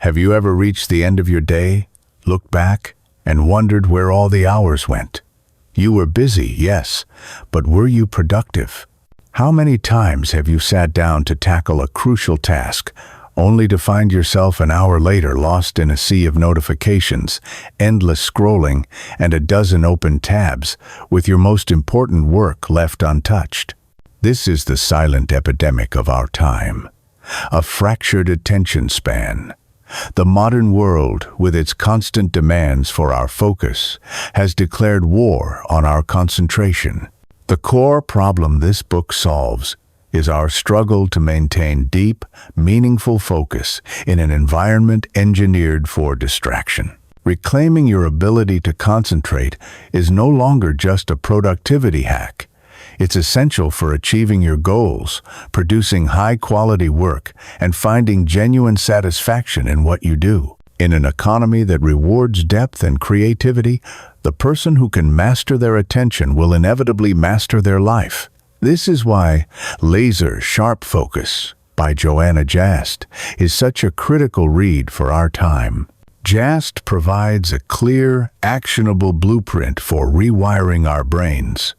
Have you ever reached the end of your day, looked back, and wondered where all the hours went? You were busy, yes, but were you productive? How many times have you sat down to tackle a crucial task, only to find yourself an hour later lost in a sea of notifications, endless scrolling, and a dozen open tabs, with your most important work left untouched? This is the silent epidemic of our time. A fractured attention span. The modern world, with its constant demands for our focus, has declared war on our concentration. The core problem this book solves is our struggle to maintain deep, meaningful focus in an environment engineered for distraction. Reclaiming your ability to concentrate is no longer just a productivity hack. It's essential for achieving your goals, producing high-quality work, and finding genuine satisfaction in what you do. In an economy that rewards depth and creativity, the person who can master their attention will inevitably master their life. This is why Laser-Sharp Focus by Joanna Jast is such a critical read for our time. Jast provides a clear, actionable blueprint for rewiring our brains,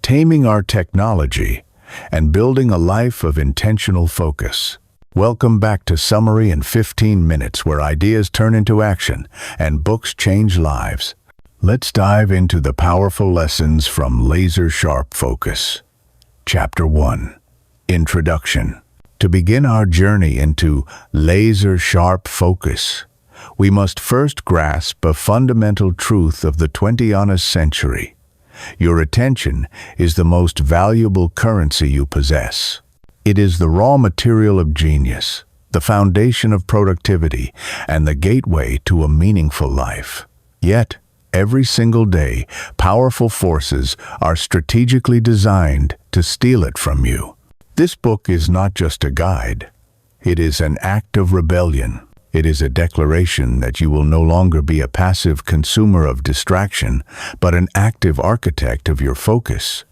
taming our technology, and building a life of intentional focus. Welcome back to Summary in 15 Minutes, where ideas turn into action and books change lives. Let's dive into the powerful lessons from Laser-Sharp Focus. Chapter 1. Introduction. To begin our journey into laser-sharp focus, we must first grasp a fundamental truth of the 20th century. Your attention is the most valuable currency you possess. It is the raw material of genius, the foundation of productivity, and the gateway to a meaningful life. Yet, every single day, powerful forces are strategically designed to steal it from you. This book is not just a guide. It is an act of rebellion. It is a declaration that you will no longer be a passive consumer of distraction, but an active architect of your focus.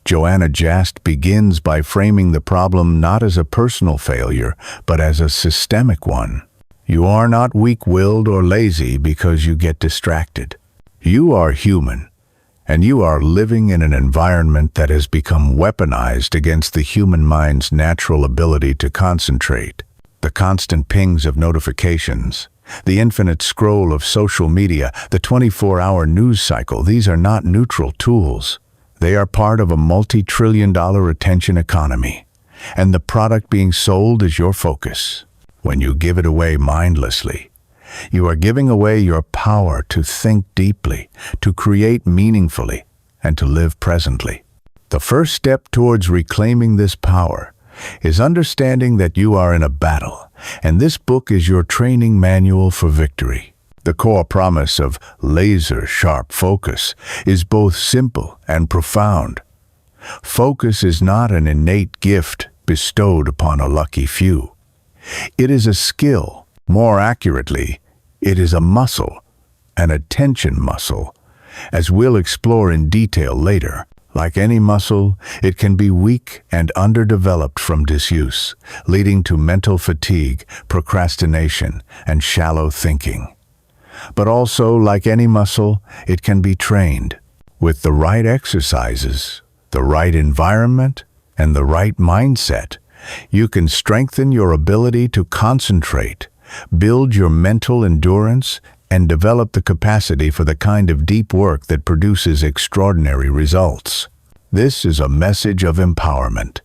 Joanna Jast begins by framing the problem not as a personal failure, but as a systemic one. You are not weak-willed or lazy because you get distracted. You are human, and you are living in an environment that has become weaponized against the human mind's natural ability to concentrate. The constant pings of notifications, the infinite scroll of social media, the 24-hour news cycle, these are not neutral tools. They are part of a multi-trillion-dollar attention economy, and the product being sold is your focus. When you give it away mindlessly, you are giving away your power to think deeply, to create meaningfully, and to live presently. The first step towards reclaiming this power is understanding that you are in a battle, and this book is your training manual for victory. The core promise of laser-sharp focus is both simple and profound. Focus is not an innate gift bestowed upon a lucky few. It is a skill. More accurately, it is a muscle, an attention muscle, as we'll explore in detail later. Like any muscle, it can be weak and underdeveloped from disuse, leading to mental fatigue, procrastination, and shallow thinking. But also, like any muscle, it can be trained. With the right exercises, the right environment, and the right mindset, you can strengthen your ability to concentrate, build your mental endurance, and develop the capacity for the kind of deep work that produces extraordinary results. This is a message of empowerment.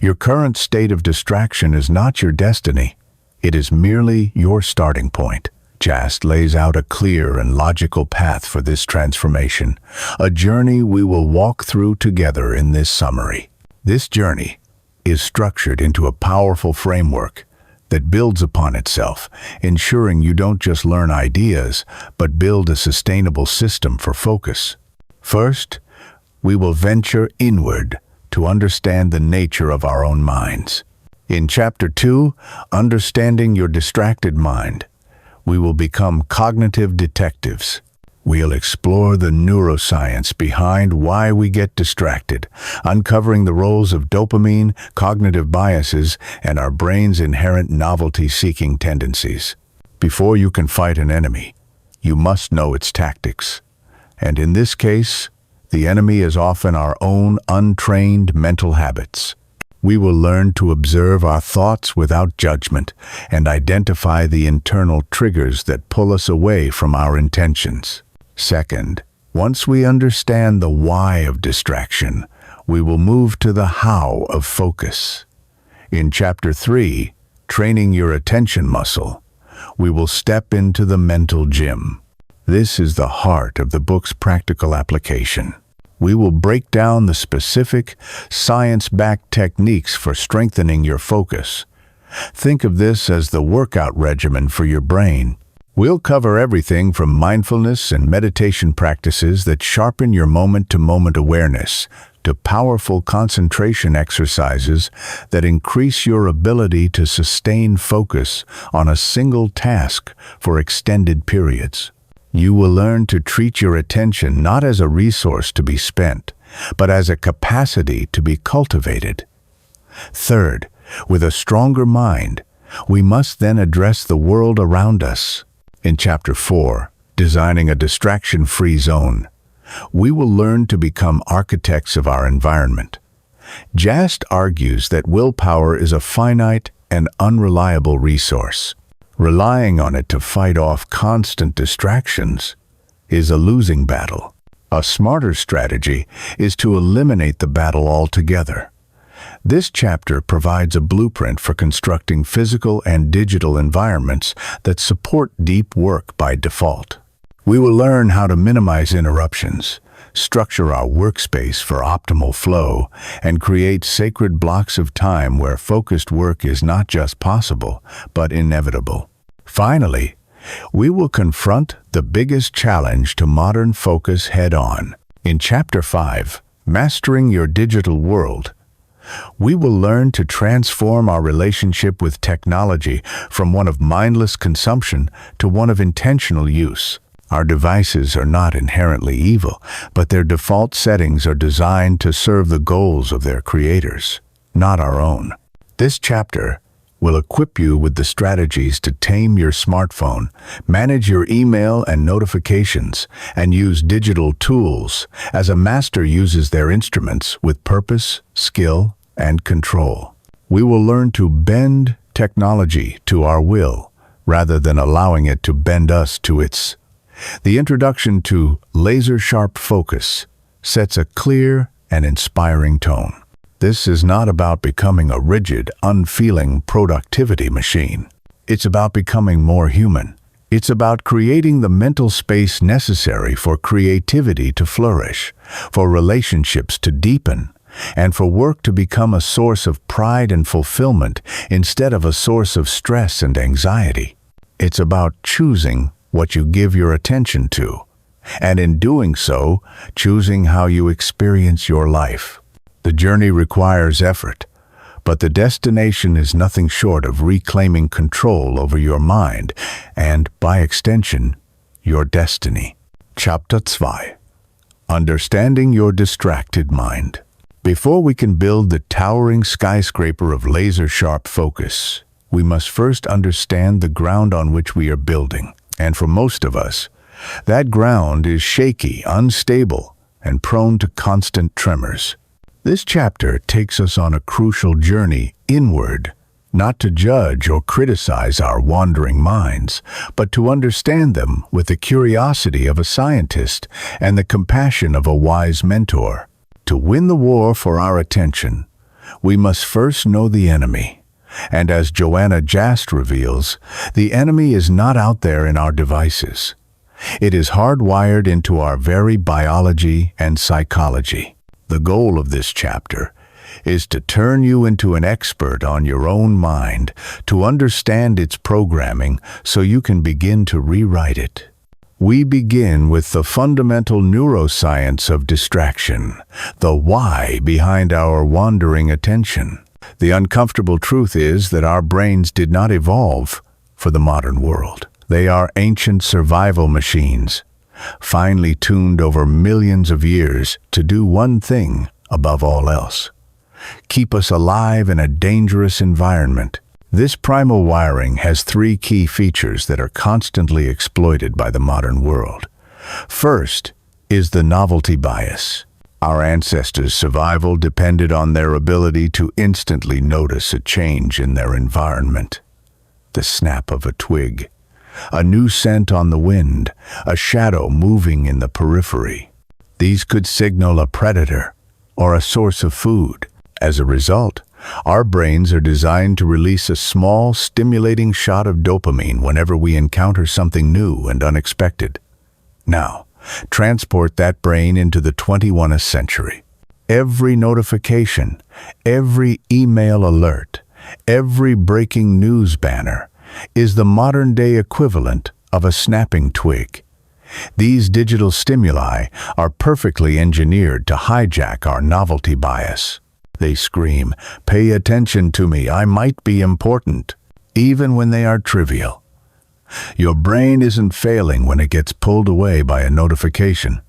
Your current state of distraction is not your destiny. It is merely your starting point. Jast lays out a clear and logical path for this transformation, a journey we will walk through together in this summary. This journey is structured into a powerful framework that builds upon itself, ensuring you don't just learn ideas, but build a sustainable system for focus. First, we will venture inward to understand the nature of our own minds. In Chapter 2, Understanding Your Distracted Mind, we will become cognitive detectives. We'll explore the neuroscience behind why we get distracted, uncovering the roles of dopamine, cognitive biases, and our brain's inherent novelty-seeking tendencies. Before you can fight an enemy, you must know its tactics. And in this case, the enemy is often our own untrained mental habits. We will learn to observe our thoughts without judgment and identify the internal triggers that pull us away from our intentions. Second, once we understand the why of distraction, we will move to the how of focus. In Chapter 3, Training Your Attention Muscle, we will step into the mental gym. This is the heart of the book's practical application. We will break down the specific, science-backed techniques for strengthening your focus. Think of this as the workout regimen for your brain. We'll cover everything from mindfulness and meditation practices that sharpen your moment-to-moment awareness to powerful concentration exercises that increase your ability to sustain focus on a single task for extended periods. You will learn to treat your attention not as a resource to be spent, but as a capacity to be cultivated. Third, with a stronger mind, we must then address the world around us. In Chapter 4, Designing a Distraction-Free Zone, we will learn to become architects of our environment. Jast argues that willpower is a finite and unreliable resource. Relying on it to fight off constant distractions is a losing battle. A smarter strategy is to eliminate the battle altogether. This chapter provides a blueprint for constructing physical and digital environments that support deep work by default. We will learn how to minimize interruptions, structure our workspace for optimal flow, and create sacred blocks of time where focused work is not just possible, but inevitable. Finally, we will confront the biggest challenge to modern focus head-on. In Chapter 5, Mastering Your Digital World, we will learn to transform our relationship with technology from one of mindless consumption to one of intentional use. Our devices are not inherently evil, but their default settings are designed to serve the goals of their creators, not our own. This chapter will equip you with the strategies to tame your smartphone, manage your email and notifications, and use digital tools as a master uses their instruments with purpose, skill, and control. We will learn to bend technology to our will, rather than allowing it to bend us to its. The introduction to laser-sharp focus sets a clear and inspiring tone. This is not about becoming a rigid, unfeeling productivity machine. It's about becoming more human. It's about creating the mental space necessary for creativity to flourish, for relationships to deepen, and for work to become a source of pride and fulfillment instead of a source of stress and anxiety. It's about choosing what you give your attention to, and in doing so, choosing how you experience your life. The journey requires effort, but the destination is nothing short of reclaiming control over your mind and, by extension, your destiny. Chapter 2. Understanding Your Distracted Mind. Before we can build the towering skyscraper of laser-sharp focus, we must first understand the ground on which we are building. And for most of us, that ground is shaky, unstable, and prone to constant tremors. This chapter takes us on a crucial journey inward, not to judge or criticize our wandering minds, but to understand them with the curiosity of a scientist and the compassion of a wise mentor. To win the war for our attention, we must first know the enemy. And as Joanna Jast reveals, the enemy is not out there in our devices. It is hardwired into our very biology and psychology. The goal of this chapter is to turn you into an expert on your own mind, to understand its programming so you can begin to rewrite it. We begin with the fundamental neuroscience of distraction, the why behind our wandering attention. The uncomfortable truth is that our brains did not evolve for the modern world. They are ancient survival machines, finely tuned over millions of years to do one thing above all else: keep us alive in a dangerous environment. This primal wiring has three key features that are constantly exploited by the modern world. First is the novelty bias. Our ancestors' survival depended on their ability to instantly notice a change in their environment. The snap of a twig, a new scent on the wind, a shadow moving in the periphery. These could signal a predator or a source of food. As a result, our brains are designed to release a small, stimulating shot of dopamine whenever we encounter something new and unexpected. Now, transport that brain into the 21st century. Every notification, every email alert, every breaking news banner is the modern-day equivalent of a snapping twig. These digital stimuli are perfectly engineered to hijack our novelty bias. They scream, "Pay attention to me, I might be important," even when they are trivial. Your brain isn't failing when it gets pulled away by a notification.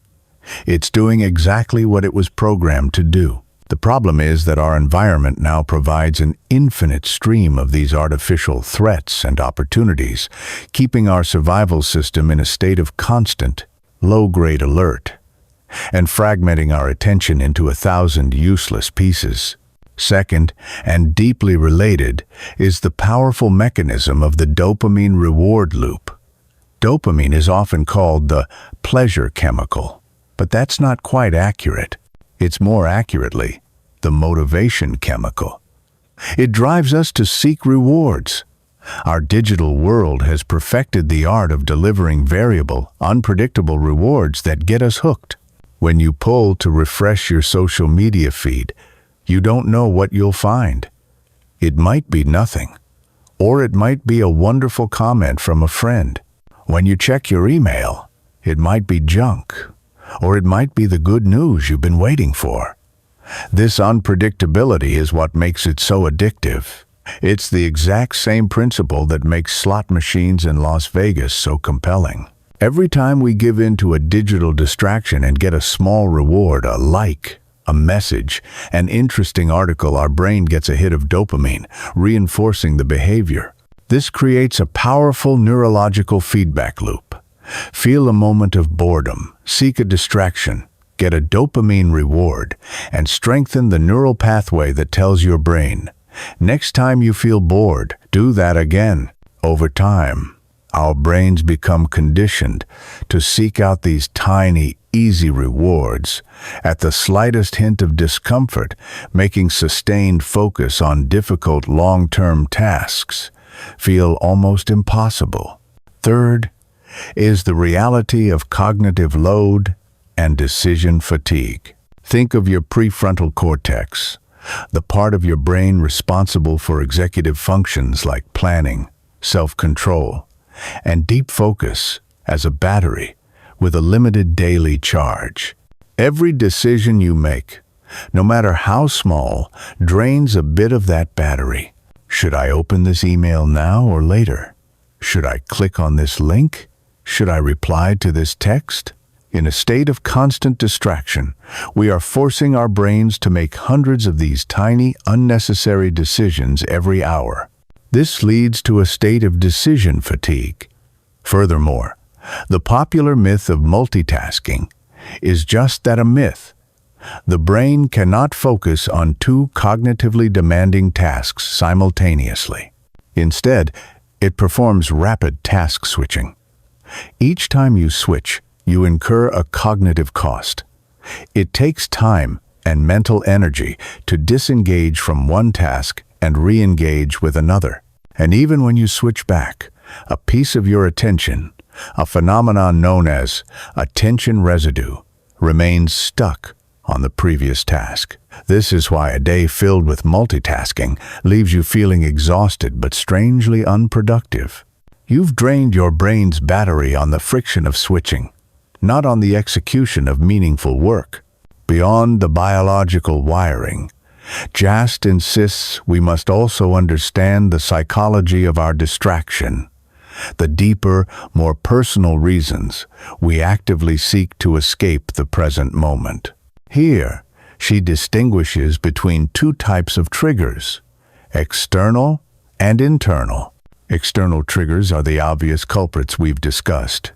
It's doing exactly what it was programmed to do. The problem is that our environment now provides an infinite stream of these artificial threats and opportunities, keeping our survival system in a state of constant, low-grade alert, and fragmenting our attention into 1,000 useless pieces. Second, and deeply related, is the powerful mechanism of the dopamine reward loop. Dopamine is often called the pleasure chemical, but that's not quite accurate. It's more accurately the motivation chemical. It drives us to seek rewards. Our digital world has perfected the art of delivering variable, unpredictable rewards that get us hooked. When you pull to refresh your social media feed, you don't know what you'll find. It might be nothing, or it might be a wonderful comment from a friend. When you check your email, it might be junk, or it might be the good news you've been waiting for. This unpredictability is what makes it so addictive. It's the exact same principle that makes slot machines in Las Vegas so compelling. Every time we give in to a digital distraction and get a small reward, a like, a message, an interesting article, our brain gets a hit of dopamine, reinforcing the behavior. This creates a powerful neurological feedback loop. Feel a moment of boredom, seek a distraction, get a dopamine reward, and strengthen the neural pathway that tells your brain, next time you feel bored, do that again. Over time, our brains become conditioned to seek out these tiny, easy rewards at the slightest hint of discomfort, making sustained focus on difficult long-term tasks feel almost impossible. Third is the reality of cognitive load and decision fatigue. Think of your prefrontal cortex, the part of your brain responsible for executive functions like planning, self-control, and deep focus, as a battery with a limited daily charge. Every decision you make, no matter how small, drains a bit of that battery. Should I open this email now or later? Should I click on this link? Should I reply to this text? In a state of constant distraction, we are forcing our brains to make hundreds of these tiny, unnecessary decisions every hour. This leads to a state of decision fatigue. Furthermore, the popular myth of multitasking is just that, a myth. The brain cannot focus on two cognitively demanding tasks simultaneously. Instead, it performs rapid task switching. Each time you switch, you incur a cognitive cost. It takes time and mental energy to disengage from one task and re-engage with another. And even when you switch back, a piece of your attention, a phenomenon known as attention residue, remains stuck on the previous task. This is why a day filled with multitasking leaves you feeling exhausted but strangely unproductive. You've drained your brain's battery on the friction of switching, not on the execution of meaningful work. Beyond the biological wiring, Jast insists we must also understand the psychology of our distraction. the deeper, more personal reasons we actively seek to escape the present moment. Here, she distinguishes between two types of triggers: external and internal. External triggers are the obvious culprits we've discussed: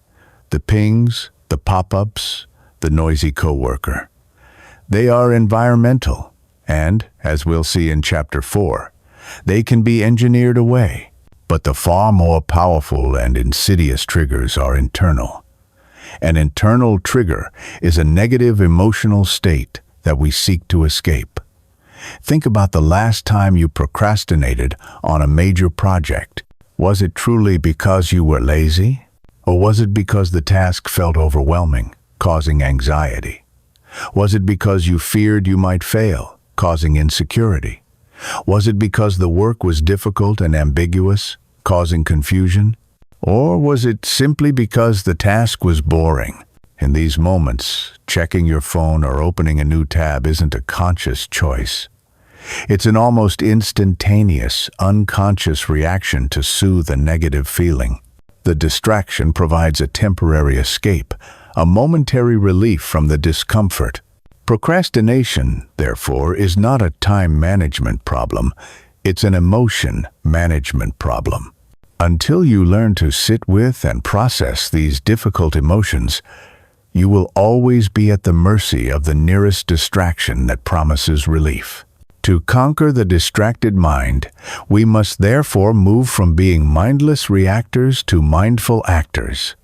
the pings, the pop-ups, the noisy coworker. They are environmental, and, as we'll see in Chapter 4, they can be engineered away. But the far more powerful and insidious triggers are internal. An internal trigger is a negative emotional state that we seek to escape. Think about the last time you procrastinated on a major project. Was it truly because you were lazy? Or was it because the task felt overwhelming, causing anxiety? Was it because you feared you might fail, causing insecurity? Was it because the work was difficult and ambiguous, causing confusion? Or was it simply because the task was boring? In these moments, checking your phone or opening a new tab isn't a conscious choice. It's an almost instantaneous, unconscious reaction to soothe a negative feeling. The distraction provides a temporary escape, a momentary relief from the discomfort. Procrastination, therefore, is not a time management problem. It's an emotion management problem. Until you learn to sit with and process these difficult emotions, you will always be at the mercy of the nearest distraction that promises relief. To conquer the distracted mind, we must therefore move from being mindless reactors to mindful actors.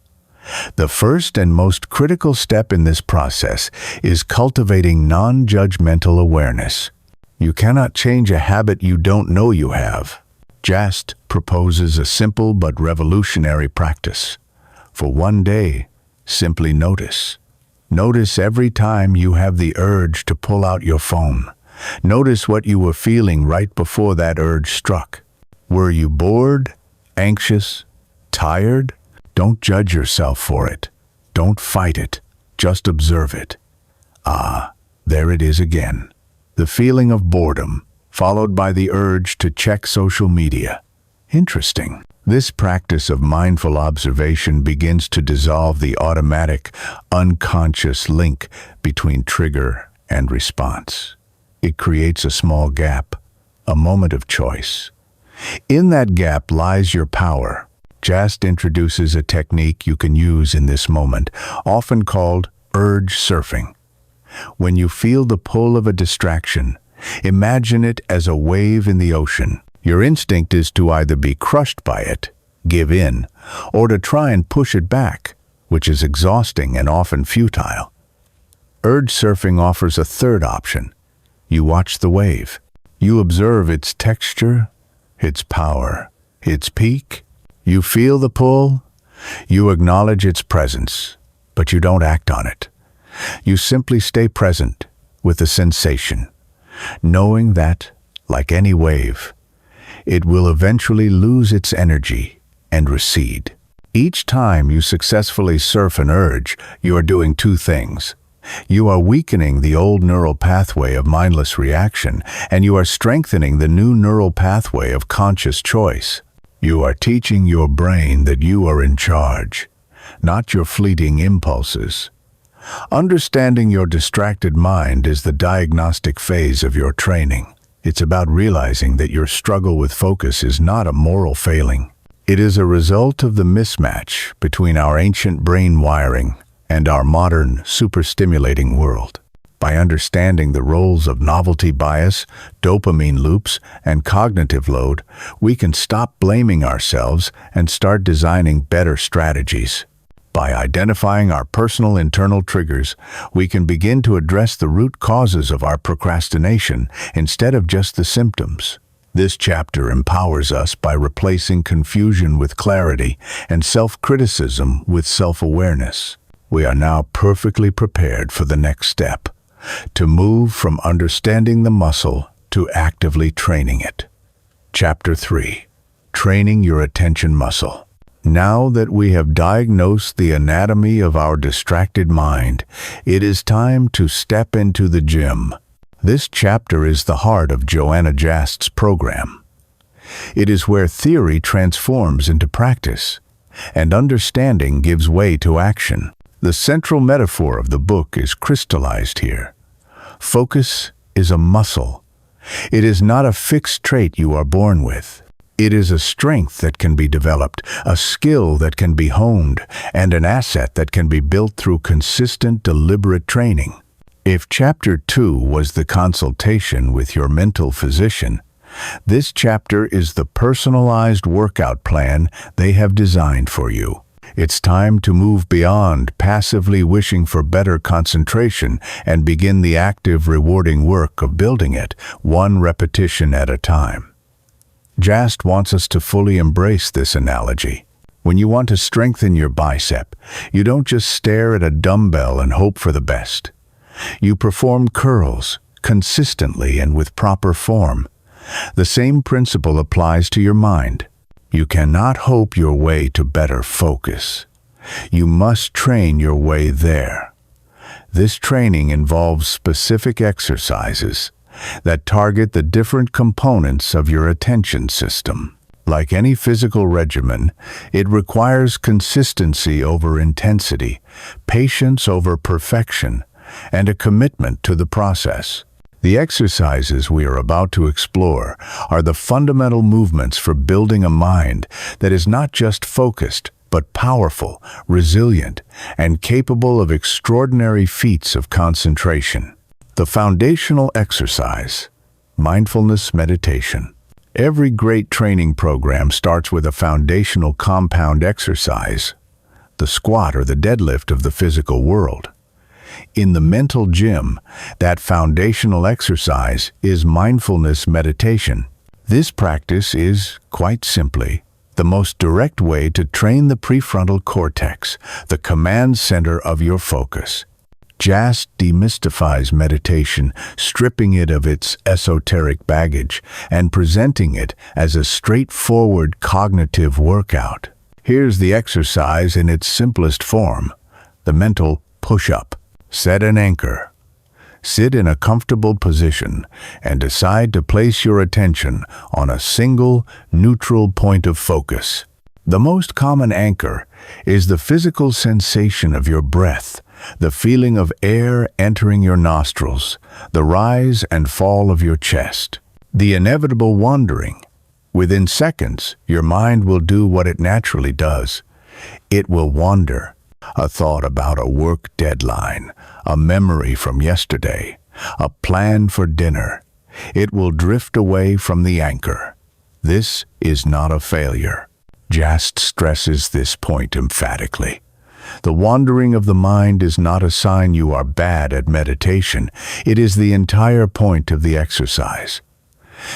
The first and most critical step in this process is cultivating non-judgmental awareness. You cannot change a habit you don't know you have. Jast proposes a simple but revolutionary practice. For one day, simply notice. Notice every time you have the urge to pull out your phone. Notice what you were feeling right before that urge struck. Were you bored, anxious, tired? Don't judge yourself for it. Don't fight it. Just observe it. Ah, there it is again. The feeling of boredom, followed by the urge to check social media. Interesting. This practice of mindful observation begins to dissolve the automatic, unconscious link between trigger and response. It creates a small gap, a moment of choice. In that gap lies your power. Jast introduces a technique you can use in this moment, often called urge surfing. When you feel the pull of a distraction, imagine it as a wave in the ocean. Your instinct is to either be crushed by it, give in, or to try and push it back, which is exhausting and often futile. Urge surfing offers a third option. You watch the wave. You observe its texture, its power, its peak. You feel the pull. You acknowledge its presence, but you don't act on it. You simply stay present with the sensation, knowing that, like any wave, it will eventually lose its energy and recede. Each time you successfully surf an urge, you are doing two things. You are weakening the old neural pathway of mindless reaction, and you are strengthening the new neural pathway of conscious choice. You are teaching your brain that you are in charge, not your fleeting impulses. Understanding your distracted mind is the diagnostic phase of your training. It's about realizing that your struggle with focus is not a moral failing. It is a result of the mismatch between our ancient brain wiring and our modern, superstimulating world. By understanding the roles of novelty bias, dopamine loops, and cognitive load, we can stop blaming ourselves and start designing better strategies. By identifying our personal internal triggers, we can begin to address the root causes of our procrastination instead of just the symptoms. This chapter empowers us by replacing confusion with clarity and self-criticism with self-awareness. We are now perfectly prepared for the next step, to move from understanding the muscle to actively training it. Chapter 3. Training your attention muscle. Now that we have diagnosed the anatomy of our distracted mind, it is time to step into the gym. This chapter is the heart of Joanna Jast's program. It is where theory transforms into practice, and understanding gives way to action. The central metaphor of the book is crystallized here. Focus is a muscle. It is not a fixed trait you are born with. It is a strength that can be developed, a skill that can be honed, and an asset that can be built through consistent, deliberate training. If Chapter 2 was the consultation with your mental physician, this chapter is the personalized workout plan they have designed for you. It's time to move beyond passively wishing for better concentration and begin the active, rewarding work of building it, one repetition at a time. Jast wants us to fully embrace this analogy. When you want to strengthen your bicep, you don't just stare at a dumbbell and hope for the best. You perform curls consistently and with proper form. The same principle applies to your mind. You cannot hope your way to better focus. You must train your way there. This training involves specific exercises that target the different components of your attention system. Like any physical regimen, it requires consistency over intensity, patience over perfection, and a commitment to the process. The exercises we are about to explore are the fundamental movements for building a mind that is not just focused, but powerful, resilient, and capable of extraordinary feats of concentration. The foundational exercise, mindfulness meditation. Every great training program starts with a foundational compound exercise, the squat or the deadlift of the physical world. In the mental gym, that foundational exercise is mindfulness meditation. This practice is, quite simply, the most direct way to train the prefrontal cortex, the command center of your focus. Jast demystifies meditation, stripping it of its esoteric baggage and presenting it as a straightforward cognitive workout. Here's the exercise in its simplest form, the mental push-up. Set an anchor. Sit in a comfortable position and decide to place your attention on a single, neutral point of focus. The most common anchor is the physical sensation of your breath, the feeling of air entering your nostrils, the rise and fall of your chest, the inevitable wandering. Within seconds, your mind will do what it naturally does. It will wander. A thought about a work deadline, a memory from yesterday, a plan for dinner. It will drift away from the anchor. This is not a failure. Jast stresses this point emphatically. The wandering of the mind is not a sign you are bad at meditation. It is the entire point of the exercise.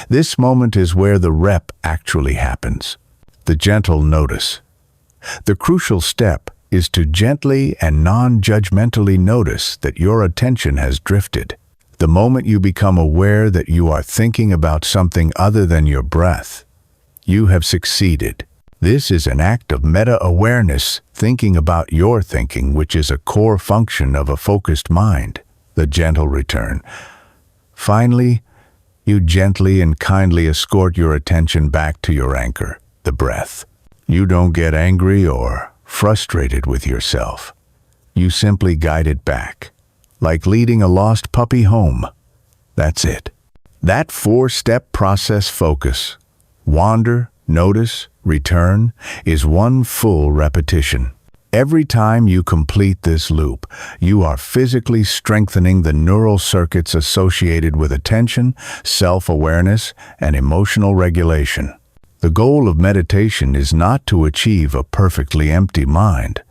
This moment is where the rep actually happens. The gentle notice. The crucial step is to gently and non-judgmentally notice that your attention has drifted. The moment you become aware that you are thinking about something other than your breath, you have succeeded. This is an act of meta-awareness, thinking about your thinking, which is a core function of a focused mind. The gentle return. Finally, you gently and kindly escort your attention back to your anchor, the breath. You don't get angry or frustrated with yourself. You simply guide it back, like leading a lost puppy home. That's it. That four-step process focus, wander, notice, return, is one full repetition. Every time you complete this loop, you are physically strengthening the neural circuits associated with attention, self-awareness, and emotional regulation. The goal of meditation is not to achieve a perfectly empty mind.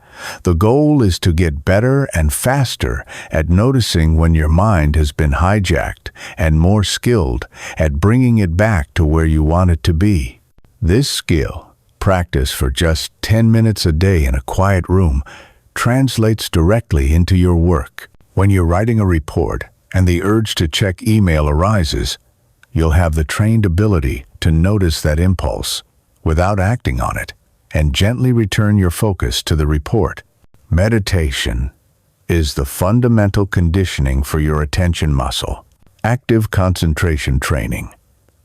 The goal is to get better and faster at noticing when your mind has been hijacked and more skilled at bringing it back to where you want it to be. This skill, practiced for just 10 minutes a day in a quiet room, translates directly into your work. When you're writing a report and the urge to check email arises, you'll have the trained ability to notice that impulse without acting on it and gently return your focus to the report. Meditation is the fundamental conditioning for your attention muscle. Active concentration training.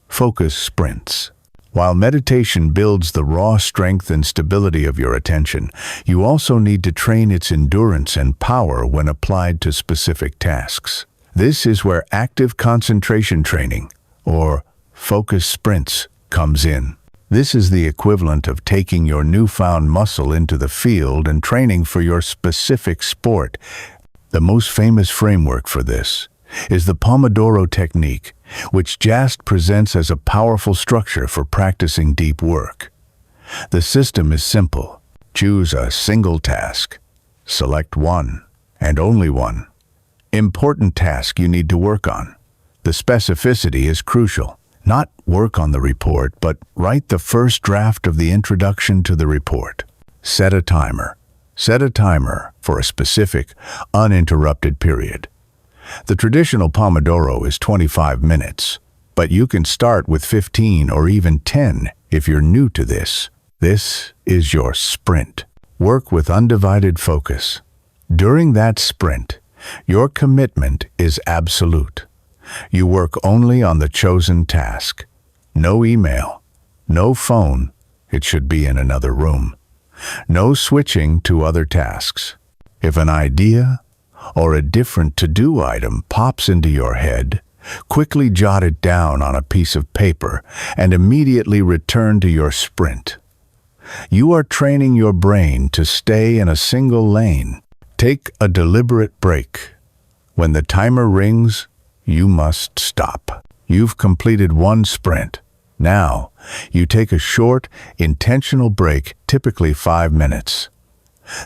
Focus sprints. While meditation builds the raw strength and stability of your attention, you also need to train its endurance and power when applied to specific tasks. This is where active concentration training, or focus sprints, comes in. This is the equivalent of taking your newfound muscle into the field and training for your specific sport. The most famous framework for this is the Pomodoro technique, which Jast presents as a powerful structure for practicing deep work. The system is simple. Choose a single task. Select one, and only one, important task you need to work on. The specificity is crucial. Not work on the report, but write the first draft of the introduction to the report. Set a timer. Set a timer for a specific, uninterrupted period. The traditional Pomodoro is 25 minutes, but you can start with 15 or even 10 if you're new to this. This is your sprint. Work with undivided focus. During that sprint, your commitment is absolute. You work only on the chosen task. No email, no phone, it should be in another room. No switching to other tasks. If an idea or a different to-do item pops into your head, quickly jot it down on a piece of paper and immediately return to your sprint. You are training your brain to stay in a single lane. Take a deliberate break. When the timer rings, you must stop. You've completed one sprint. Now, you take a short, intentional break, typically 5 minutes.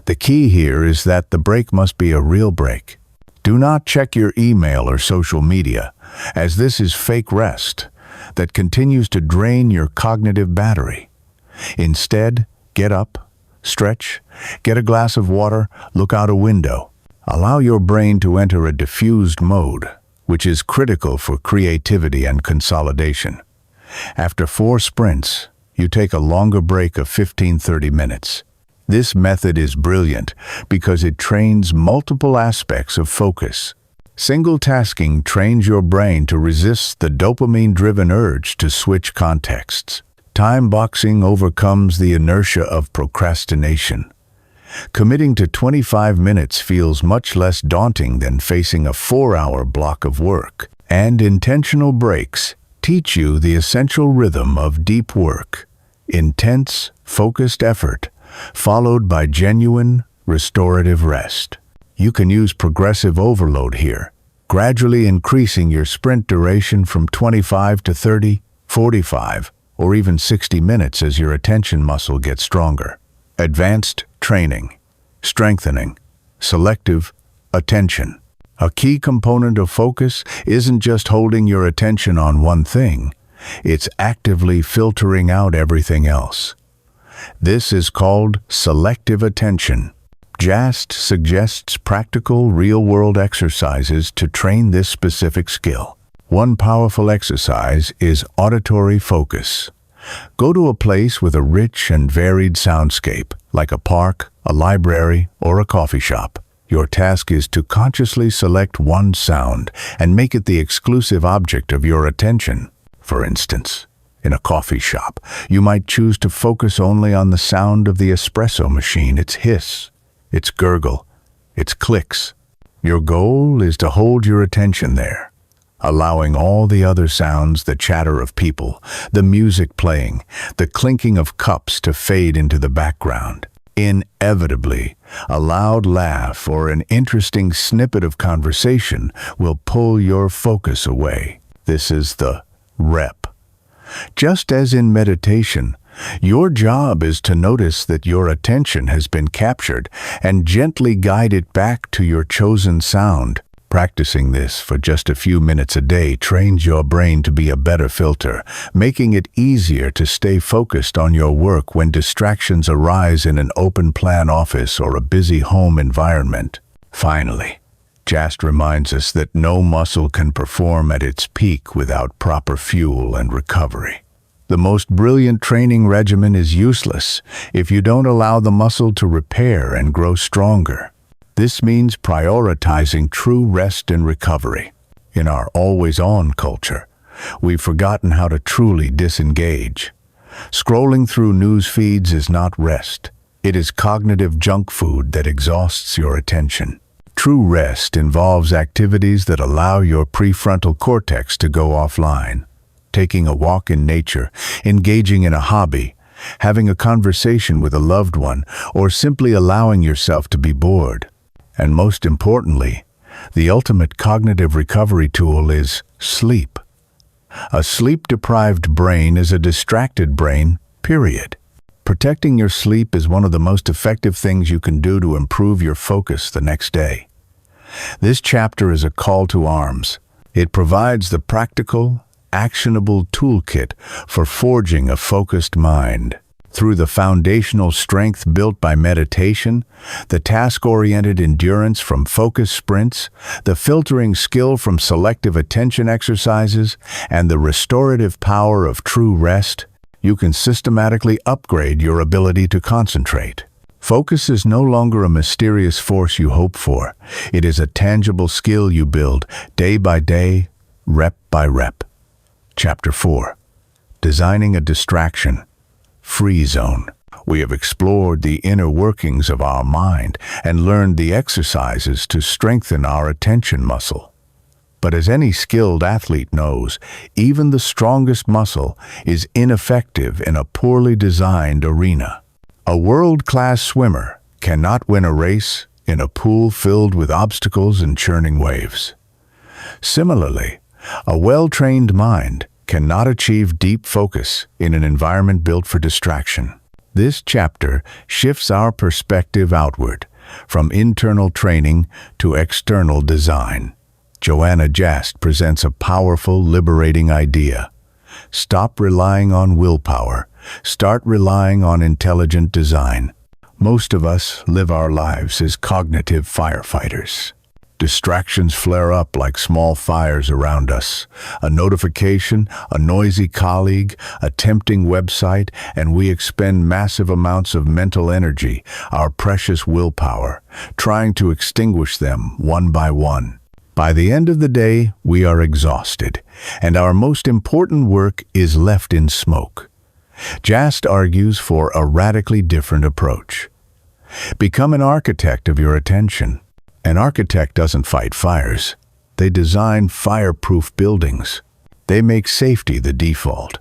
The key here is that the break must be a real break. Do not check your email or social media, as this is fake rest that continues to drain your cognitive battery. Instead, get up, stretch, get a glass of water, look out a window. Allow your brain to enter a diffused mode, which is critical for creativity and consolidation. After 4 sprints, you take a longer break of 15-30 minutes. This method is brilliant because it trains multiple aspects of focus. Single tasking trains your brain to resist the dopamine-driven urge to switch contexts. Time boxing overcomes the inertia of procrastination. Committing to 25 minutes feels much less daunting than facing a 4-hour block of work. And intentional breaks teach you the essential rhythm of deep work. Intense, focused effort, followed by genuine, restorative rest. You can use progressive overload here, gradually increasing your sprint duration from 25 to 30, 45, or even 60 minutes as your attention muscle gets stronger. Advanced training, strengthening, selective attention. A key component of focus isn't just holding your attention on one thing, it's actively filtering out everything else. This is called selective attention. Jast suggests practical, real-world exercises to train this specific skill. One powerful exercise is auditory focus. Go to a place with a rich and varied soundscape, like a park, a library, or a coffee shop. Your task is to consciously select one sound and make it the exclusive object of your attention. For instance, in a coffee shop, you might choose to focus only on the sound of the espresso machine, its hiss, its gurgle, its clicks. Your goal is to hold your attention there, allowing all the other sounds, the chatter of people, the music playing, the clinking of cups to fade into the background. Inevitably, a loud laugh or an interesting snippet of conversation will pull your focus away. This is the rep. Just as in meditation, your job is to notice that your attention has been captured and gently guide it back to your chosen sound. Practicing this for just a few minutes a day trains your brain to be a better filter, making it easier to stay focused on your work when distractions arise in an open-plan office or a busy home environment. Finally, Jast reminds us that no muscle can perform at its peak without proper fuel and recovery. The most brilliant training regimen is useless if you don't allow the muscle to repair and grow stronger. This means prioritizing true rest and recovery. In our always-on culture, we've forgotten how to truly disengage. Scrolling through news feeds is not rest. It is cognitive junk food that exhausts your attention. True rest involves activities that allow your prefrontal cortex to go offline. Taking a walk in nature, engaging in a hobby, having a conversation with a loved one, or simply allowing yourself to be bored. And most importantly, the ultimate cognitive recovery tool is sleep. A sleep-deprived brain is a distracted brain, period. Protecting your sleep is one of the most effective things you can do to improve your focus the next day. This chapter is a call to arms. It provides the practical, actionable toolkit for forging a focused mind. Through the foundational strength built by meditation, the task-oriented endurance from focus sprints, the filtering skill from selective attention exercises, and the restorative power of true rest, you can systematically upgrade your ability to concentrate. Focus is no longer a mysterious force you hope for. It is a tangible skill you build day by day, rep by rep. Chapter 4. Designing a Distraction Free Zone. We have explored the inner workings of our mind and learned the exercises to strengthen our attention muscle. But as any skilled athlete knows, even the strongest muscle is ineffective in a poorly designed arena. A world-class swimmer cannot win a race in a pool filled with obstacles and churning waves. Similarly, a well-trained mind cannot achieve deep focus in an environment built for distraction. This chapter shifts our perspective outward, from internal training to external design. Joanna Jast presents a powerful, liberating idea. Stop relying on willpower. Start relying on intelligent design. Most of us live our lives as cognitive firefighters. Distractions flare up like small fires around us. A notification, a noisy colleague, a tempting website, and we expend massive amounts of mental energy, our precious willpower, trying to extinguish them one by one. By the end of the day, we are exhausted, and our most important work is left in smoke. Jast argues for a radically different approach. Become an architect of your attention. An architect doesn't fight fires. They design fireproof buildings. They make safety the default.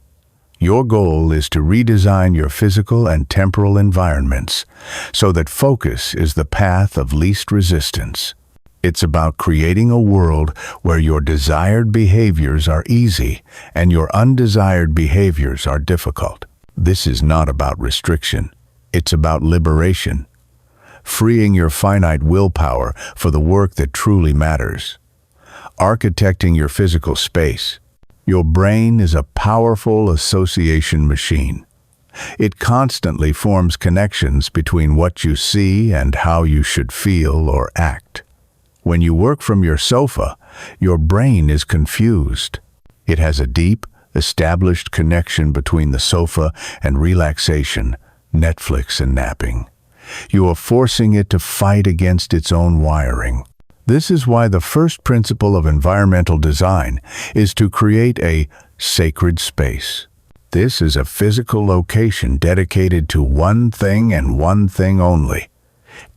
Your goal is to redesign your physical and temporal environments so that focus is the path of least resistance. It's about creating a world where your desired behaviors are easy and your undesired behaviors are difficult. This is not about restriction. It's about liberation. Freeing your finite willpower for the work that truly matters. Architecting your physical space. Your brain is a powerful association machine. It constantly forms connections between what you see and how you should feel or act. When you work from your sofa, your brain is confused. It has a deep, established connection between the sofa and relaxation, Netflix and napping. You are forcing it to fight against its own wiring. This is why the first principle of environmental design is to create a sacred space. This is a physical location dedicated to one thing and one thing only: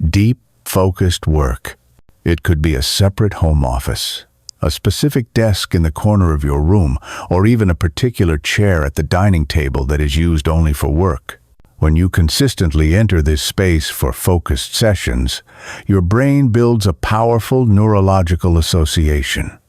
deep, focused work. It could be a separate home office, a specific desk in the corner of your room, or even a particular chair at the dining table that is used only for work. When you consistently enter this space for focused sessions, your brain builds a powerful neurological association.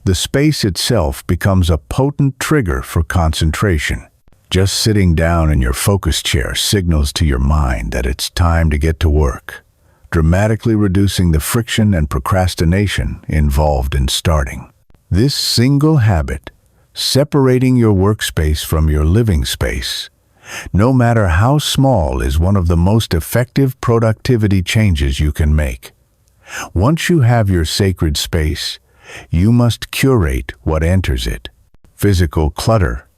The space itself becomes a potent trigger for concentration. Just sitting down in your focus chair signals to your mind that it's time to get to work, dramatically reducing the friction and procrastination involved in starting. This single habit, separating your workspace from your living space, no matter how small, is one of the most effective productivity changes you can make. Once you have your sacred space, you must curate what enters it. Physical clutter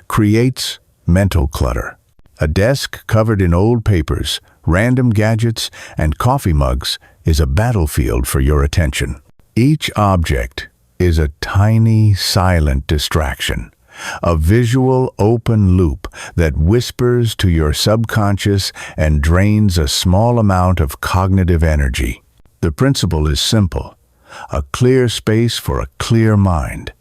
creates mental clutter. A desk covered in old papers, random gadgets, and coffee mugs is a battlefield for your attention. Each object is a tiny, silent distraction, A visual open loop that whispers to your subconscious and drains a small amount of cognitive energy. The principle is simple: a clear space for a clear mind.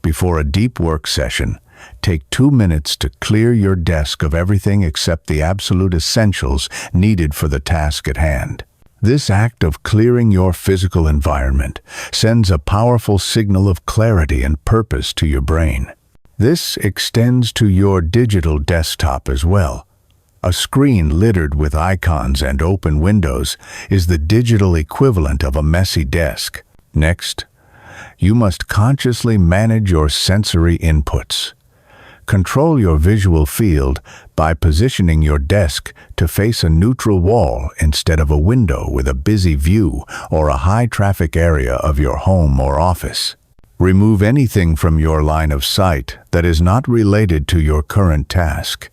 Before a deep work session, take 2 minutes to clear your desk of everything except the absolute essentials needed for the task at hand. This act of clearing your physical environment sends a powerful signal of clarity and purpose to your brain. This extends to your digital desktop as well. A screen littered with icons and open windows is the digital equivalent of a messy desk. Next, you must consciously manage your sensory inputs. Control your visual field by positioning your desk to face a neutral wall instead of a window with a busy view or a high-traffic area of your home or office. Remove anything from your line of sight that is not related to your current task.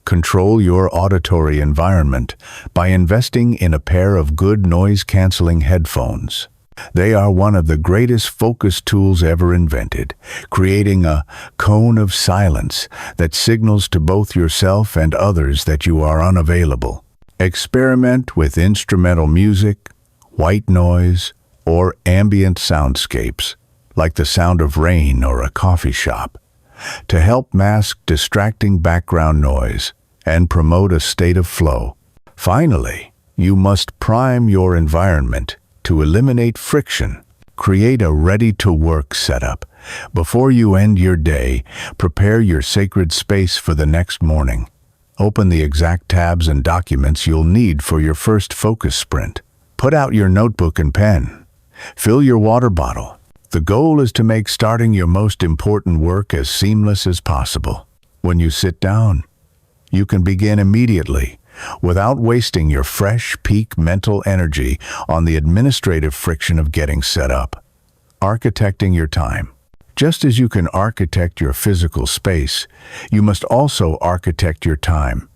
Control your auditory environment by investing in a pair of good noise-canceling headphones. They are one of the greatest focus tools ever invented, creating a cone of silence that signals to both yourself and others that you are unavailable. Experiment with instrumental music, white noise, or ambient soundscapes, like the sound of rain or a coffee shop, to help mask distracting background noise and promote a state of flow. Finally, you must prime your environment to eliminate friction. Create a ready-to-work setup. Before you end your day, prepare your sacred space for the next morning. Open the exact tabs and documents you'll need for your first focus sprint. Put out your notebook and pen. Fill your water bottle. The goal is to make starting your most important work as seamless as possible. When you sit down, you can begin immediately, without wasting your fresh, peak mental energy on the administrative friction of getting set up. Architecting your time. Just as you can architect your physical space, you must also architect your time.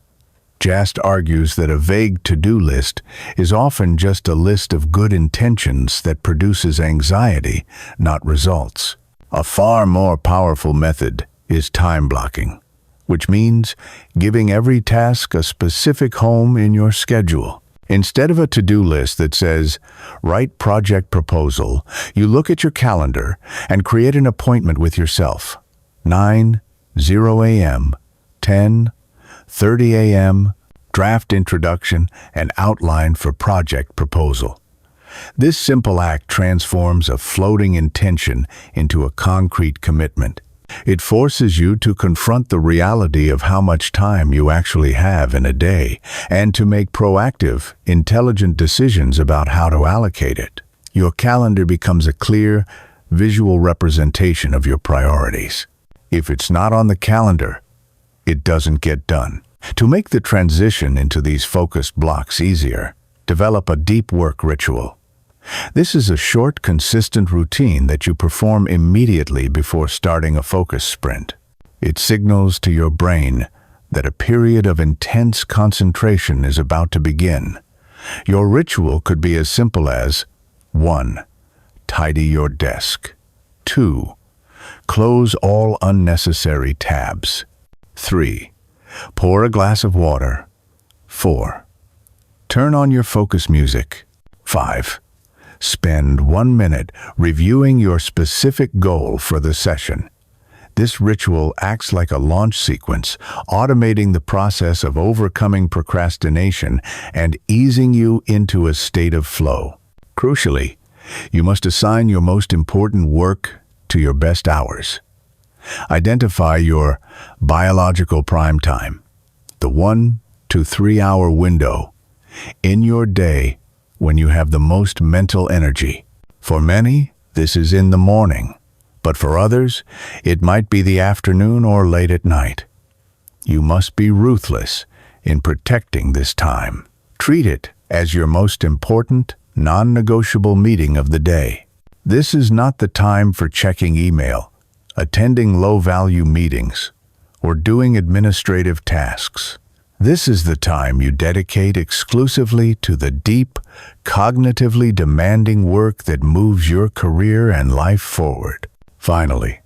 Jast argues that a vague to-do list is often just a list of good intentions that produces anxiety, not results. A far more powerful method is time blocking, which means giving every task a specific home in your schedule. Instead of a to-do list that says, "Write project proposal," you look at your calendar and create an appointment with yourself. 9:00 a.m., 10:30 a.m., draft introduction and outline for project proposal. This simple act transforms a floating intention into a concrete commitment. It forces you to confront the reality of how much time you actually have in a day and to make proactive, intelligent decisions about how to allocate it. Your calendar becomes a clear, visual representation of your priorities. If it's not on the calendar, it doesn't get done. To make the transition into these focused blocks easier, develop a deep work ritual. This is a short, consistent routine that you perform immediately before starting a focus sprint. It signals to your brain that a period of intense concentration is about to begin. Your ritual could be as simple as 1. Tidy your desk. 2. Close all unnecessary tabs. 3. Pour a glass of water. 4. Turn on your focus music. 5. Spend 1 minute reviewing your specific goal for the session. This ritual acts like a launch sequence, automating the process of overcoming procrastination and easing you into a state of flow. Crucially, you must assign your most important work to your best hours. Identify your biological prime time, the 1 to 3 hour window in your day when you have the most mental energy. For many, this is in the morning, but for others, it might be the afternoon or late at night. You must be ruthless in protecting this time. Treat it as your most important, non-negotiable meeting of the day. This is not the time for checking email, attending low-value meetings, or doing administrative tasks. This is the time you dedicate exclusively to the deep, cognitively demanding work that moves your career and life forward. Finally,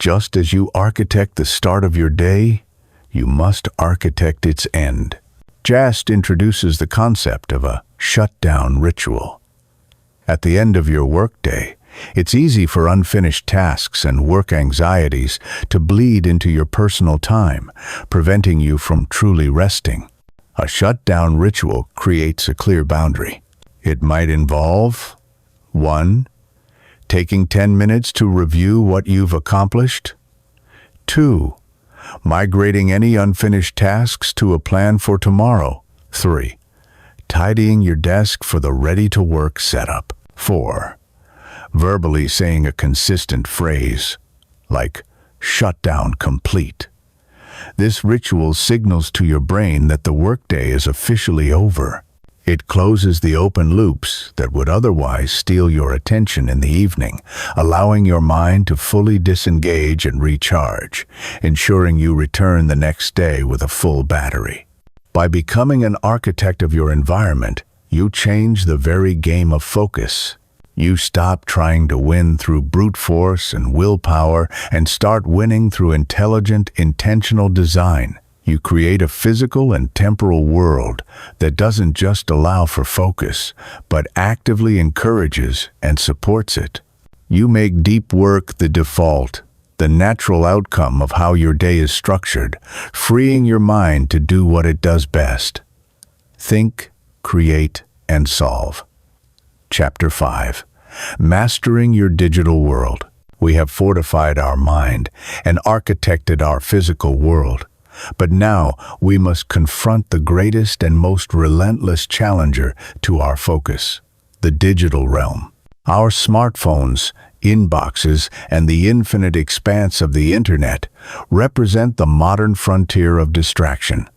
Just as you architect the start of your day, you must architect its end. Jast introduces the concept of a shutdown ritual. At the end of your workday, it's easy for unfinished tasks and work anxieties to bleed into your personal time, preventing you from truly resting. A shutdown ritual creates a clear boundary. It might involve 1. Taking 10 minutes to review what you've accomplished. 2. Migrating any unfinished tasks to a plan for tomorrow. 3. Tidying your desk for the ready-to-work setup. 4. Verbally saying a consistent phrase, like "shutdown complete." This ritual signals to your brain that the workday is officially over. It closes the open loops that would otherwise steal your attention in the evening, allowing your mind to fully disengage and recharge, ensuring you return the next day with a full battery. By becoming an architect of your environment, you change the very game of focus. You stop trying to win through brute force and willpower and start winning through intelligent, intentional design. You create a physical and temporal world that doesn't just allow for focus, but actively encourages and supports it. You make deep work the default, the natural outcome of how your day is structured, freeing your mind to do what it does best. Think, create, and solve. Chapter 5. Mastering your digital world. We have fortified our mind and architected our physical world. But now we must confront the greatest and most relentless challenger to our focus, the digital realm. Our smartphones, inboxes, and the infinite expanse of the internet represent the modern frontier of distraction,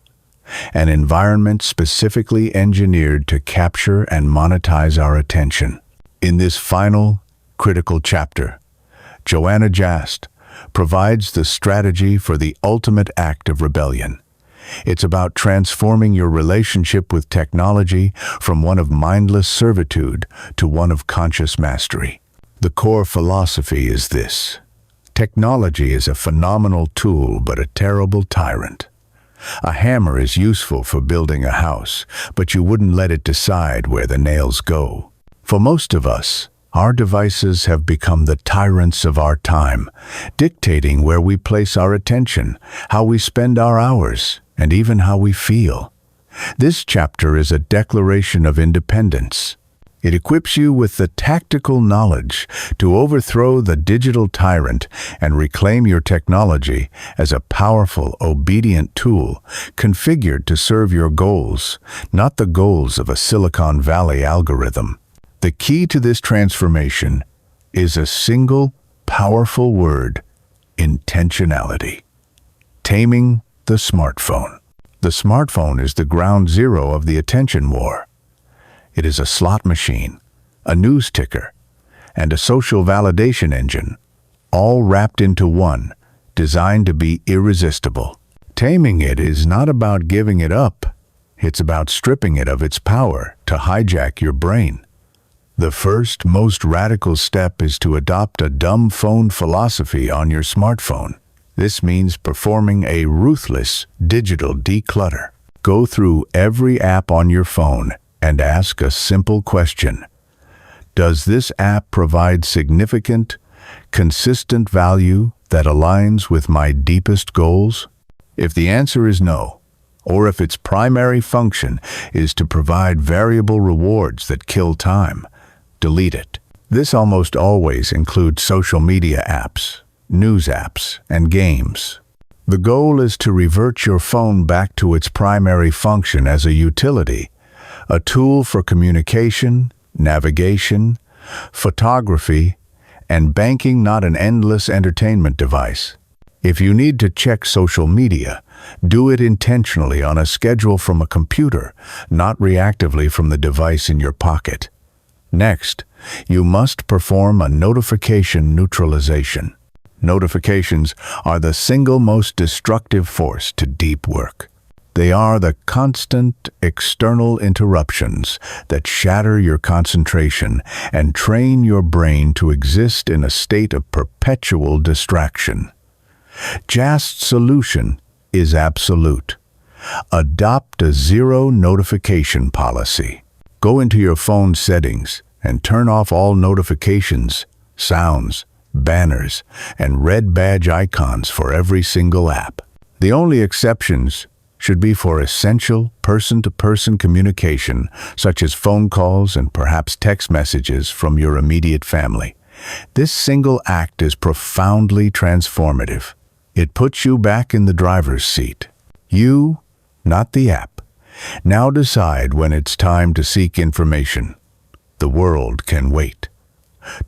an environment specifically engineered to capture and monetize our attention. In this final, critical chapter, Joanna Jast provides the strategy for the ultimate act of rebellion. It's about transforming your relationship with technology from one of mindless servitude to one of conscious mastery. The core philosophy is this: technology is a phenomenal tool but a terrible tyrant. A hammer is useful for building a house, but you wouldn't let it decide where the nails go. For most of us, our devices have become the tyrants of our time, dictating where we place our attention, how we spend our hours, and even how we feel. This chapter is a declaration of independence. It equips you with the tactical knowledge to overthrow the digital tyrant and reclaim your technology as a powerful, obedient tool configured to serve your goals, not the goals of a Silicon Valley algorithm. The key to this transformation is a single, powerful word: intentionality. Taming the smartphone. The smartphone is the ground zero of the attention war. It is a slot machine, a news ticker, and a social validation engine, all wrapped into one, designed to be irresistible. Taming it is not about giving it up. It's about stripping it of its power to hijack your brain. The first, most radical step is to adopt a dumb phone philosophy on your smartphone. This means performing a ruthless digital declutter. Go through every app on your phone and ask a simple question: does this app provide significant, consistent value that aligns with my deepest goals? If the answer is no, or if its primary function is to provide variable rewards that kill time, delete it. This almost always includes social media apps, news apps, and games. The goal is to revert your phone back to its primary function as a utility, a tool for communication, navigation, photography, and banking, not an endless entertainment device. If you need to check social media, do it intentionally on a schedule from a computer, not reactively from the device in your pocket. Next, you must perform a notification neutralization. Notifications are the single most destructive force to deep work. They are the constant external interruptions that shatter your concentration and train your brain to exist in a state of perpetual distraction. Jast's solution is absolute. Adopt a zero notification policy. Go into your phone settings and turn off all notifications, sounds, banners, and red badge icons for every single app. The only exceptions should be for essential person-to-person communication, such as phone calls and perhaps text messages from your immediate family. This single act is profoundly transformative. It puts you back in the driver's seat. You, not the app, now decide when it's time to seek information. The world can wait.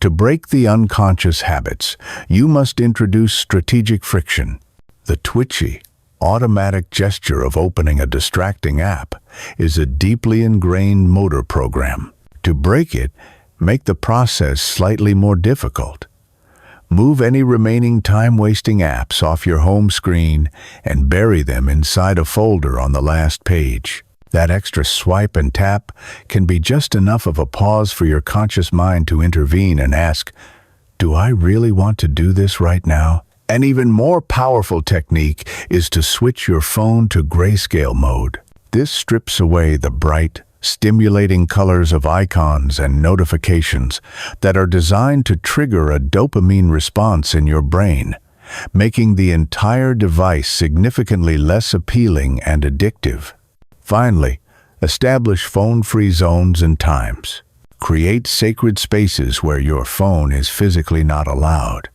To break the unconscious habits, you must introduce strategic friction. The twitchy, automatic gesture of opening a distracting app is a deeply ingrained motor program. To break it, make the process slightly more difficult. Move any remaining time-wasting apps off your home screen and bury them inside a folder on the last page. That extra swipe and tap can be just enough of a pause for your conscious mind to intervene and ask, "Do I really want to do this right now?" An even more powerful technique is to switch your phone to grayscale mode. This strips away the bright, stimulating colors of icons and notifications that are designed to trigger a dopamine response in your brain, making the entire device significantly less appealing and addictive. Finally, establish phone-free zones and times. Create sacred spaces where your phone is physically not allowed.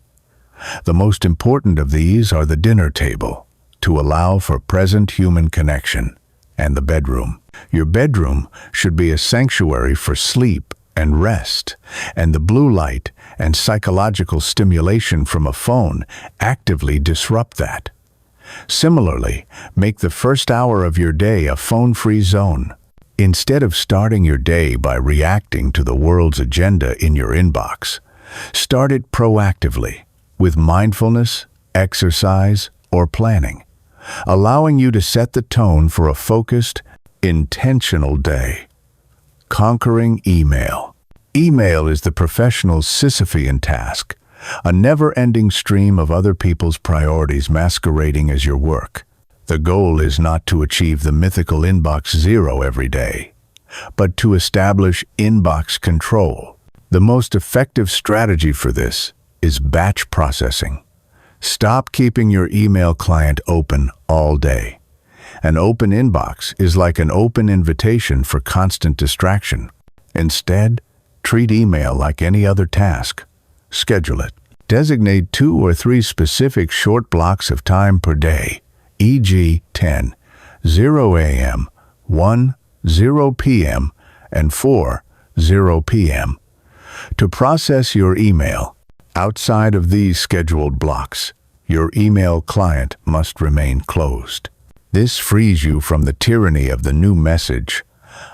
The most important of these are the dinner table, to allow for present human connection, and the bedroom. Your bedroom should be a sanctuary for sleep and rest, and the blue light and psychological stimulation from a phone actively disrupt that. Similarly, make the first hour of your day a phone-free zone. Instead of starting your day by reacting to the world's agenda in your inbox, start it proactively, with mindfulness, exercise, or planning, allowing you to set the tone for a focused, intentional day. Conquering email. Email is the professional's Sisyphean task, a never-ending stream of other people's priorities masquerading as your work. The goal is not to achieve the mythical inbox zero every day, but to establish inbox control. The most effective strategy for this is batch processing. Stop keeping your email client open all day. An open inbox is like an open invitation for constant distraction. Instead, treat email like any other task. Schedule it. Designate 2 or 3 specific short blocks of time per day, e.g. 10:00 a.m., 1:00 p.m., and 4:00 p.m. to process your email. Outside of these scheduled blocks, your email client must remain closed. This frees you from the tyranny of the new message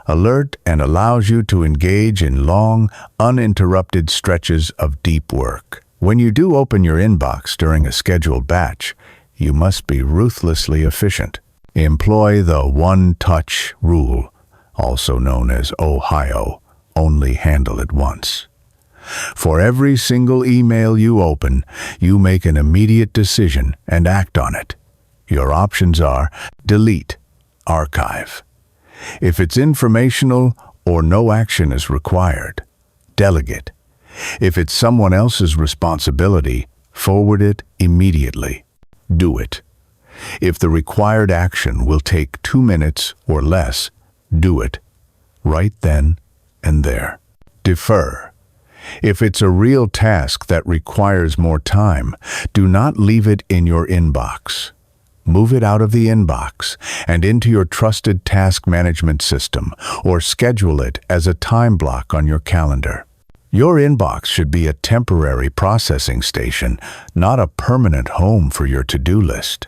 alert and allows you to engage in long, uninterrupted stretches of deep work. When you do open your inbox during a scheduled batch, you must be ruthlessly efficient. Employ the one-touch rule, also known as Ohio, only handle it once. For every single email you open, you make an immediate decision and act on it. Your options are delete, archive. If it's informational or no action is required, delegate. If it's someone else's responsibility, forward it immediately. Do it. If the required action will take 2 minutes or less, do it. Right then and there. Defer. If it's a real task that requires more time, do not leave it in your inbox. Move it out of the inbox and into your trusted task management system, or schedule it as a time block on your calendar. Your inbox should be a temporary processing station, not a permanent home for your to-do list.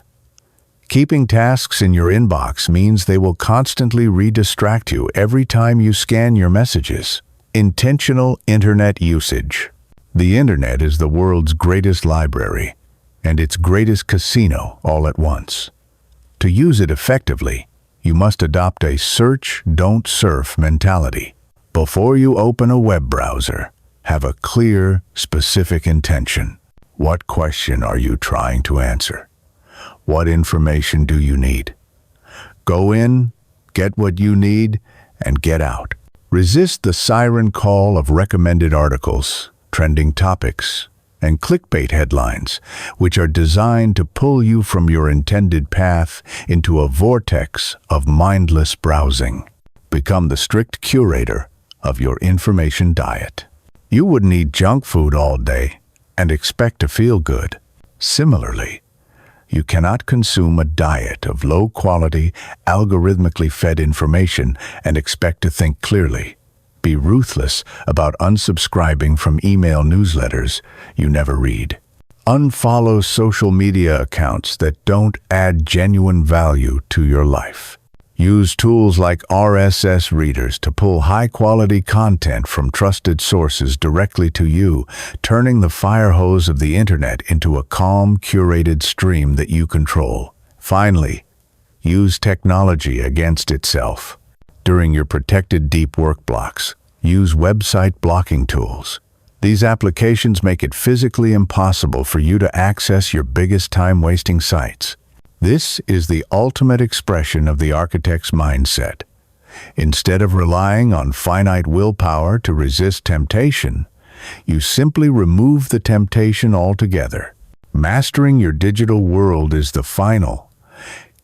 Keeping tasks in your inbox means they will constantly redistract you every time you scan your messages. Intentional internet usage. The internet is the world's greatest library and its greatest casino all at once. To use it effectively, You must adopt a search, don't surf mentality. Before you open a web browser, have a clear, specific intention. What question are you trying to answer? What information do you need? Go in, get what you need, and get out. Resist the siren call of recommended articles, trending topics, and clickbait headlines, which are designed to pull you from your intended path into a vortex of mindless browsing. Become the strict curator of your information diet. You wouldn't eat junk food all day and expect to feel good. Similarly, you cannot consume a diet of low-quality, algorithmically fed information and expect to think clearly. Be ruthless about unsubscribing from email newsletters you never read. Unfollow social media accounts that don't add genuine value to your life. Use tools like RSS readers to pull high-quality content from trusted sources directly to you, turning the fire hose of the internet into a calm, curated stream that you control. Finally, use technology against itself. During your protected deep work blocks, use website blocking tools. These applications make it physically impossible for you to access your biggest time-wasting sites. This is the ultimate expression of the architect's mindset. Instead of relying on finite willpower to resist temptation, you simply remove the temptation altogether. Mastering your digital world is the final,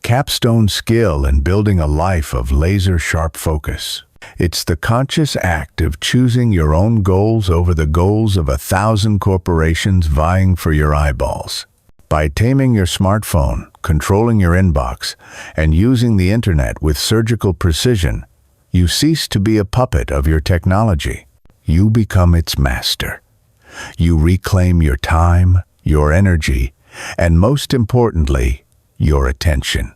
capstone skill in building a life of laser-sharp focus. It's the conscious act of choosing your own goals over the goals of 1,000 corporations vying for your eyeballs. By taming your smartphone, controlling your inbox, and using the internet with surgical precision, you cease to be a puppet of your technology. You become its master. You reclaim your time, your energy, and most importantly, your attention,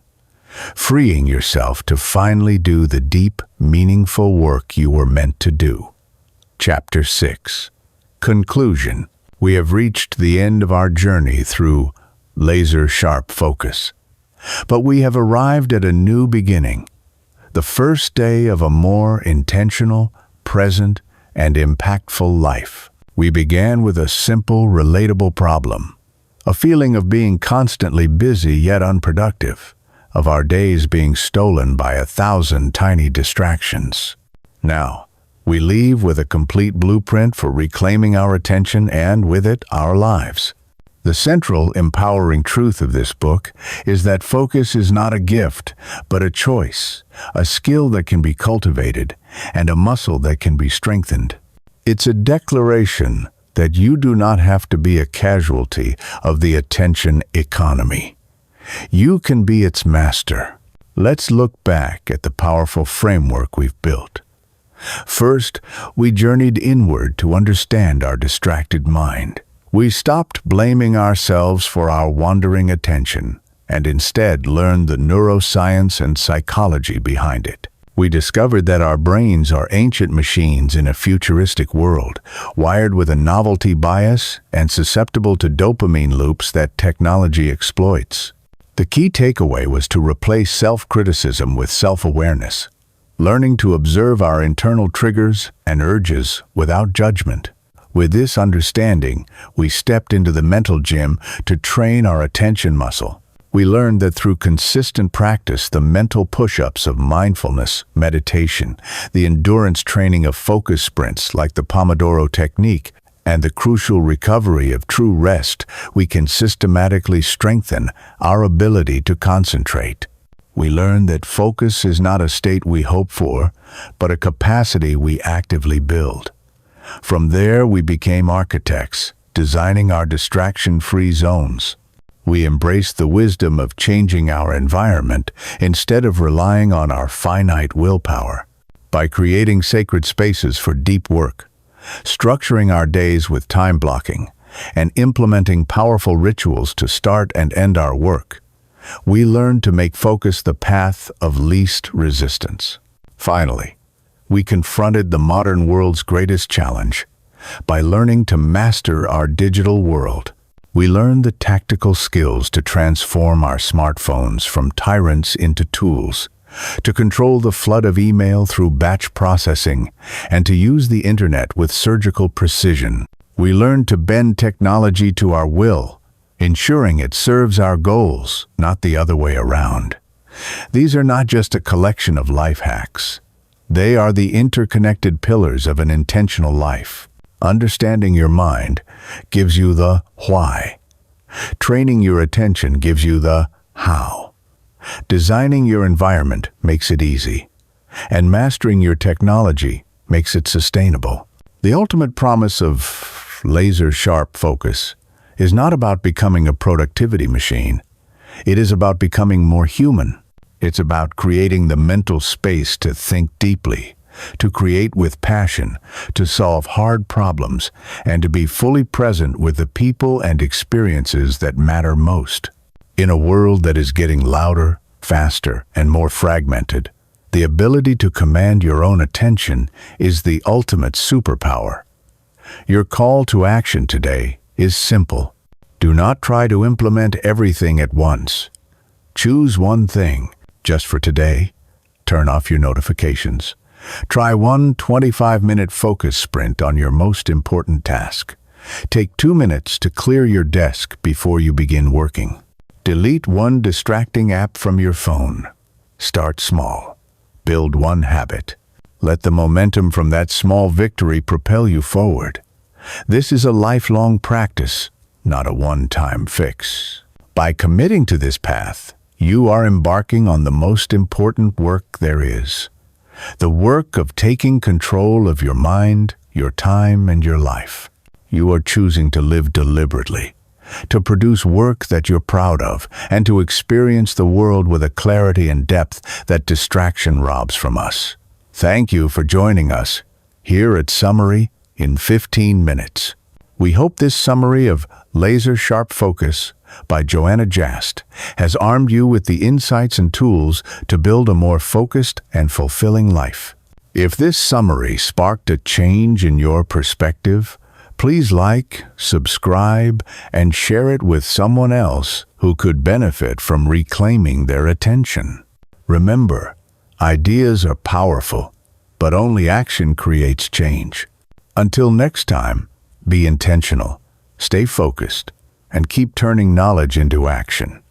freeing yourself to finally do the deep, meaningful work you were meant to do. Chapter 6. Conclusion. We have reached the end of our journey through laser-sharp focus. But we have arrived at a new beginning, the first day of a more intentional, present, and impactful life. We began with a simple, relatable problem, a feeling of being constantly busy yet unproductive, of our days being stolen by 1,000 tiny distractions. Now, we leave with a complete blueprint for reclaiming our attention and, with it, our lives. The central, empowering truth of this book is that focus is not a gift, but a choice, a skill that can be cultivated, and a muscle that can be strengthened. It's a declaration that you do not have to be a casualty of the attention economy. You can be its master. Let's look back at the powerful framework we've built. First, we journeyed inward to understand our distracted mind. We stopped blaming ourselves for our wandering attention and instead learned the neuroscience and psychology behind it. We discovered that our brains are ancient machines in a futuristic world, wired with a novelty bias and susceptible to dopamine loops that technology exploits. The key takeaway was to replace self-criticism with self-awareness, learning to observe our internal triggers and urges without judgment. With this understanding, we stepped into the mental gym to train our attention muscle. We learned that through consistent practice, the mental push-ups of mindfulness, meditation, the endurance training of focus sprints like the Pomodoro technique, and the crucial recovery of true rest, we can systematically strengthen our ability to concentrate. We learned that focus is not a state we hope for, but a capacity we actively build. From there, we became architects, designing our distraction-free zones. We embraced the wisdom of changing our environment instead of relying on our finite willpower. By creating sacred spaces for deep work, structuring our days with time blocking, and implementing powerful rituals to start and end our work, we learned to make focus the path of least resistance. Finally, we confronted the modern world's greatest challenge. By learning to master our digital world, we learned the tactical skills to transform our smartphones from tyrants into tools, to control the flood of email through batch processing, and to use the internet with surgical precision. We learn to bend technology to our will, ensuring it serves our goals, not the other way around. These are not just a collection of life hacks. They are the interconnected pillars of an intentional life. Understanding your mind gives you the why. Training your attention gives you the how. Designing your environment makes it easy. And mastering your technology makes it sustainable. The ultimate promise of laser-sharp focus is not about becoming a productivity machine. It is about becoming more human. It's about creating the mental space to think deeply, to create with passion, to solve hard problems, and to be fully present with the people and experiences that matter most. In a world that is getting louder, faster, and more fragmented, the ability to command your own attention is the ultimate superpower. Your call to action today is simple. Do not try to implement everything at once. Choose one thing, just for today. Turn off your notifications. Try one 25-minute focus sprint on your most important task. Take 2 minutes to clear your desk before you begin working. Delete one distracting app from your phone. Start small. Build one habit. Let the momentum from that small victory propel you forward. This is a lifelong practice, not a one-time fix. By committing to this path, you are embarking on the most important work there is. The work of taking control of your mind, your time, and your life. You are choosing to live deliberately, to produce work that you're proud of, and to experience the world with a clarity and depth that distraction robs from us. Thank you for joining us here at Summary in 15 minutes. We hope this summary of Laser Sharp Focus by Joanna Jast has armed you with the insights and tools to build a more focused and fulfilling life. If this summary sparked a change in your perspective, please like, subscribe, and share it with someone else who could benefit from reclaiming their attention. Remember, ideas are powerful, but only action creates change. Until next time, be intentional, stay focused, and keep turning knowledge into action.